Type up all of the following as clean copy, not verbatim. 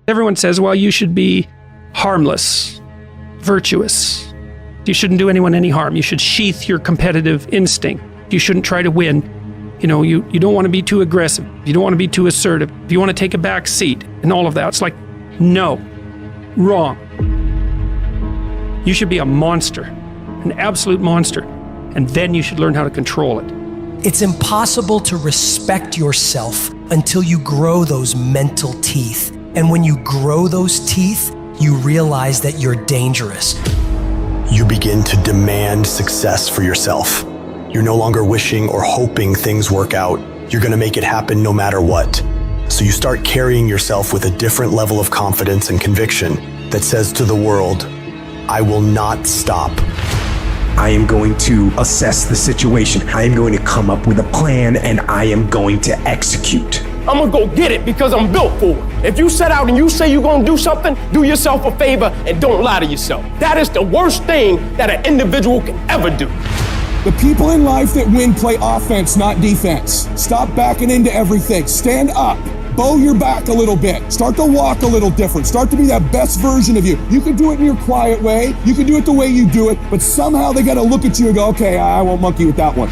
Everyone says, well, you should be harmless, virtuous. You shouldn't do anyone any harm. You should sheath your competitive instinct. You shouldn't try to win. You know, you don't want to be too aggressive. You don't want to be too assertive. You want to take a back seat and all of that. It's like, no, wrong. You should be a monster, an absolute monster, and then you should learn how to control it. It's impossible to respect yourself until you grow those mental teeth. And when you grow those teeth, you realize that you're dangerous. You begin to demand success for yourself. You're no longer wishing or hoping things work out. You're going to make it happen no matter what. So you start carrying yourself with a different level of confidence and conviction that says to the world, I will not stop. I am going to assess the situation. I am going to come up with a plan, and I am going to execute. I'm gonna go get it because I'm built for it. If you set out and you say you're gonna do something, do yourself a favor and don't lie to yourself. That is the worst thing that an individual can ever do. The people in life that win play offense, not defense. Stop backing into everything. Stand up. Bow your back a little bit. Start to walk a little different. Start to be that best version of you. You can do it in your quiet way. You can do it the way you do it, but somehow they got to look at you and go, okay, I won't monkey with that one.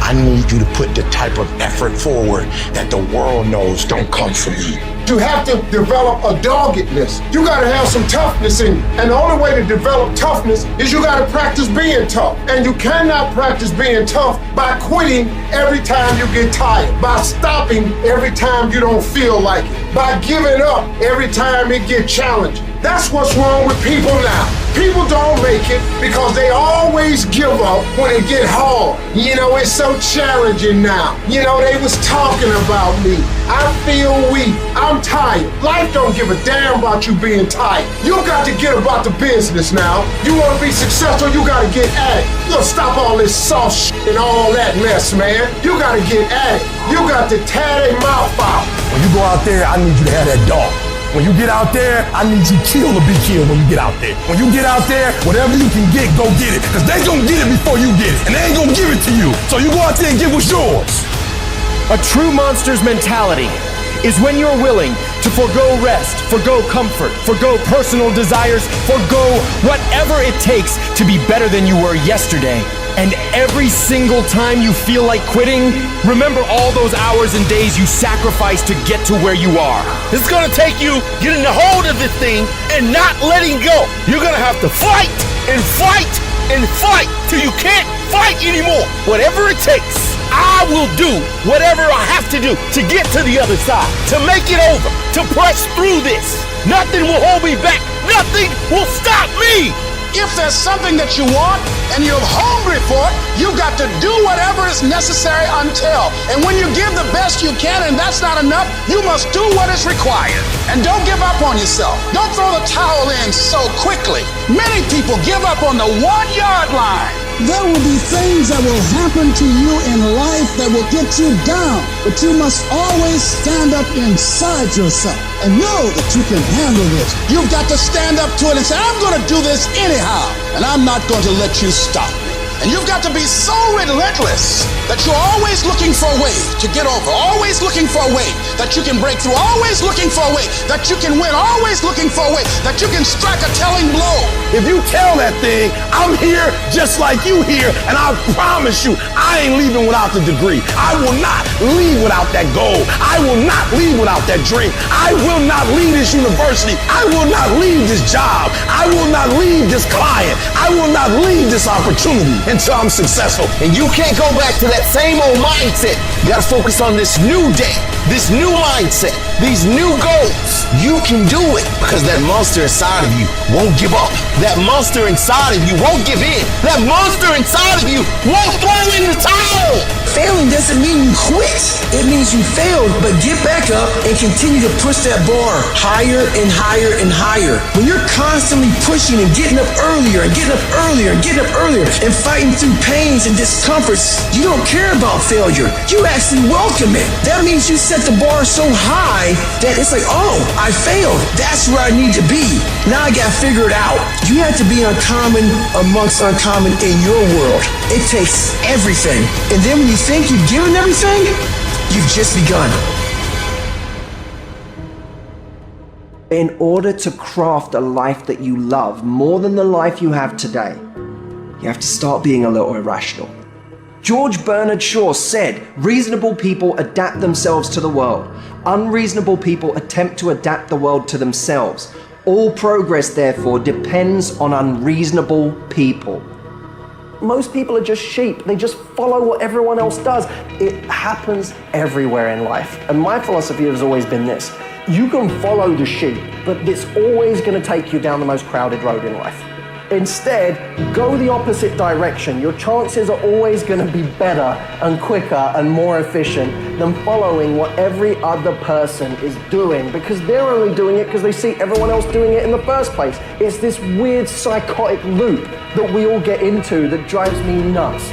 I need you to put the type of effort forward that the world knows don't come from you. You have to develop a doggedness. You gotta have some toughness in you. And the only way to develop toughness is you gotta practice being tough. And you cannot practice being tough by quitting every time you get tired, by stopping every time you don't feel like it, by giving up every time it gets challenging. That's what's wrong with people now. People don't make it because they always give up when it get hard. You know, it's so challenging now. You know, they was talking about me. I feel weak. I'm tired. Life don't give a damn about you being tired. You got to get about the business now. You want to be successful, you got to get at it. You got to stop all this soft shit and all that mess, man. You got to get at it. You got to tear their mouth out. When you go out there, I need you to have that dog. When you get out there, I need you kill to be killed when you get out there. When you get out there, whatever you can get, go get it. Because they gonna get it before you get it. And they ain't gonna give it to you. So you go out there and get what's yours. A true monster's mentality is when you're willing to forgo rest, forgo comfort, forgo personal desires, forgo whatever it takes to be better than you were yesterday. And every single time you feel like quitting, remember all those hours and days you sacrificed to get to where you are. It's gonna take you getting a hold of this thing and not letting go. You're gonna have to fight and fight and fight till you can't fight anymore. Whatever it takes, I will do whatever I have to do to get to the other side, to make it over, to press through this. Nothing will hold me back. Nothing will stop me. If there's something that you want and you're hungry for it, you got to do whatever is necessary until. And when you give the best you can and that's not enough, you must do what is required. And don't give up on yourself. Don't throw the towel in so quickly. Many people give up on the 1-yard line. There will be things that will happen to you in life that will get you down, but you must always stand up inside yourself and know that you can handle this. You've got to stand up to it and say, I'm going to do this anyhow, and I'm not going to let you stop me. And you've got to be so relentless that you're always looking for a way to get over, always looking for a way that you can break through, always looking for a way that you can win, always looking for a way that you can strike a telling blow. If you tell that thing, I'm here just like you here, and I promise you, I ain't leaving without the degree. I will not leave without that goal. I will not leave without that dream. I will not leave this university. I will not leave this job. I will not leave this client. I will not leave this opportunity until I'm successful. And you can't go back to that same old mindset. You gotta focus on this new day, this new mindset, these new goals. You can do it because that monster inside of you won't give up. That monster inside of you won't give in. That monster inside of you won't throw in the towel. Failing doesn't mean you quit. It means you failed, but get back up and continue to push that bar higher and higher and higher. When you're constantly pushing and getting up earlier and getting up earlier and getting up earlier and fighting through pains and discomforts, you don't care about failure. You actually welcome it. That means you set the bar so high that it's like, oh, I failed. That's where I need to be. Now I gotta figure it out. You have to be uncommon amongst uncommon in your world. It takes everything. And then when you think you've given everything, you've just begun. In order to craft a life that you love more than the life you have today, you have to start being a little irrational. George Bernard Shaw said, reasonable people adapt themselves to the world. Unreasonable people attempt to adapt the world to themselves. All progress, therefore, depends on unreasonable people. Most people are just sheep. They just follow what everyone else does. It happens everywhere in life. And my philosophy has always been this. You can follow the sheep, but it's always going to take you down the most crowded road in life. Instead, go the opposite direction. Your chances are always going to be better and quicker and more efficient than following what every other person is doing, because they're only doing it because they see everyone else doing it in the first place. It's this weird psychotic loop that we all get into that drives me nuts.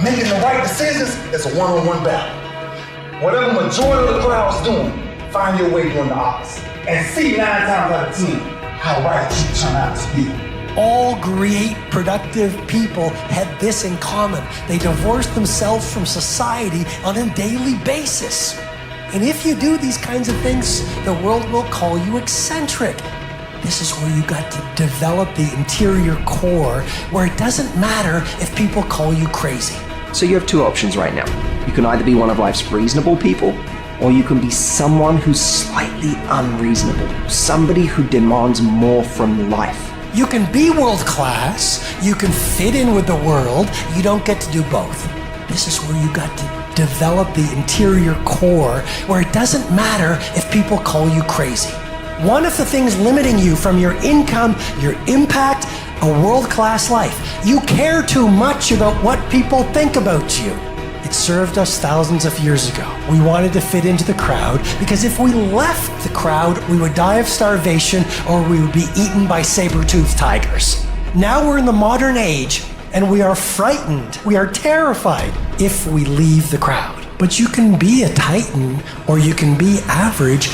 Making the right decisions is a one-on-one battle. Whatever majority of the crowd's doing, find your way doing the opposite. And see 9 times out of 10 how right you turn out to be. All great, productive people had this in common. They divorced themselves from society on a daily basis. And if you do these kinds of things, the world will call you eccentric. This is where you got to develop the interior core, where it doesn't matter if people call you crazy. So you have two options right now. You can either be one of life's reasonable people, or you can be someone who's slightly unreasonable, somebody who demands more from life. You can be world class, you can fit in with the world, you don't get to do both. This is where you got to develop the interior core, where it doesn't matter if people call you crazy. One of the things limiting you from your income, your impact, a world-class life. You care too much about what people think about you. It served us thousands of years ago. We wanted to fit into the crowd because if we left the crowd, we would die of starvation or we would be eaten by saber-toothed tigers. Now we're in the modern age and we are frightened, we are terrified if we leave the crowd. But you can be a titan or you can be average.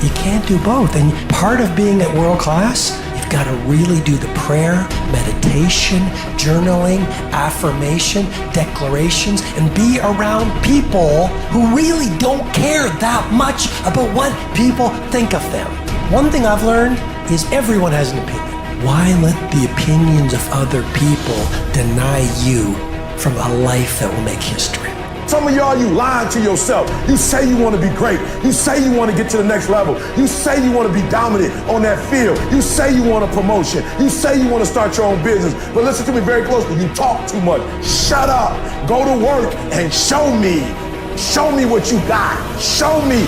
You can't do both. And part of being at world class, you've got to really do the prayer, meditation, journaling, affirmation, declarations, and be around people who really don't care that much about what people think of them. One thing I've learned is everyone has an opinion. Why let the opinions of other people deny you from a life that will make history? Some of y'all, you lying to yourself. You say you want to be great. You say you want to get to the next level. You say you want to be dominant on that field. You say you want a promotion. You say you want to start your own business. But listen to me very closely. You talk too much. Shut up. Go to work and show me. Show me what you got. Show me